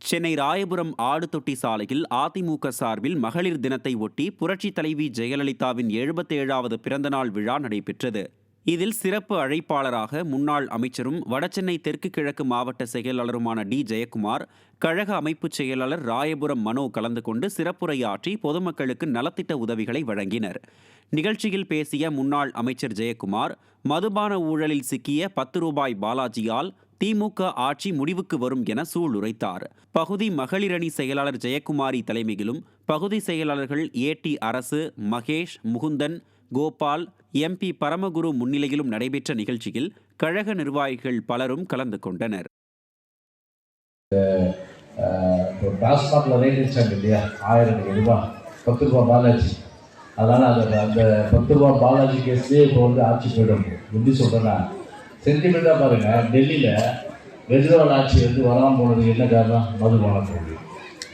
சென்னை ராயபுரம் ஆடுதொட்டி சாலையில் அதிமுக சார்பில் மகளிர் தினத்தை ஒட்டி புரட்சித் தலைவி ஜெயலலிதாவின் 77வது பிறந்தநாள் விழா நடைபெற்றது. இதில் சிறப்பு அழைப்பாளராக முன்னாள் அமைச்சரும் வடசென்னை தெற்கு கிழக்கு மாவட்ட செயலாளருமான டி. ஜெயக்குமார், கழக அமைப்புச் செயலாளர் ராயபுரம் மனோ கலந்து கொண்டு சிறப்புரையாற்றி பொதுமக்களுக்கு நலத்திட்ட உதவிகளை வழங்கினர். நிகழ்ச்சியில் பேசிய முன்னாள் அமைச்சர் ஜெயக்குமார், மதுபான ஊழலில் சிக்கிய 10 ரூபாய் பாலாஜியால் திமுக ஆட்சி முடிவுக்கு வரும் என சூளுரைத்தார். பகுதி மகளிரணி செயலாளர் ஜெயக்குமாரி தலைமையிலும் பகுதி செயலாளர்கள் ஏ.டி. அரசு, மகேஷ், முகுந்தன், கோபால், எம்பி பரமகுரு முன்னிலையிலும் நடைபெற்ற நிகழ்ச்சியில் கழக நிர்வாகிகள் பலரும் கலந்து கொண்டனர். டாஸ்மாக்ல ரேட் வச்சாங்க இல்லையா, 1000 ரூபாய் 10 ரூபாய் பாலாஜி. அதனால் அந்த 10 ரூபாய் பாலாஜி கேஸ்லேயே இப்போ ஆட்சி போயிடும். எப்படி சொல்கிறேன்னா, சென்டிமெண்ட்டாக பாருங்கள், டெல்லியில் கெஜ்ரிவால் ஆட்சி வராமல் போனதுக்கு என்ன காரணம்? மதுபான போகுது.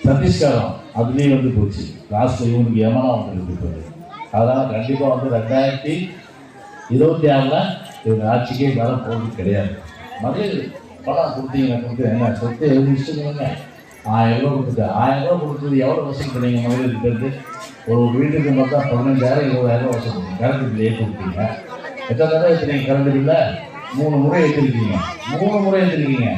சத்தீஸ்கரம் அதுலேயும் போச்சு. லாஸ்ட்டில் இவனுக்கு யமனா போகுது. அதனால் கண்டிப்பாக 2026 இவங்க ஆட்சிக்கே வர போகிறது கிடையாது. மகளிர் பணம் கொடுத்தீங்கன்னா என்ன சொத்து எழுதி வச்சுக்கோங்க. 1000 ரூபா கொடுத்துட்டு 1000 ரூபா கொடுத்தது எவ்வளோ வசூல் பண்ணீங்க? மகளிருக்கு இருந்து ஒரு வீட்டுக்கு மட்டும் 15,000 20,000 ரூபா வசூல் பண்ணீங்க. கரண்ட் பில் ஏற்றிருக்கீங்க. எத்தனை தடவை ஏற்றுறீங்க? கரண்ட் பில்ல 3 முறை ஏற்றிருக்கீங்க. 3 முறை ஏற்றிருக்கீங்க.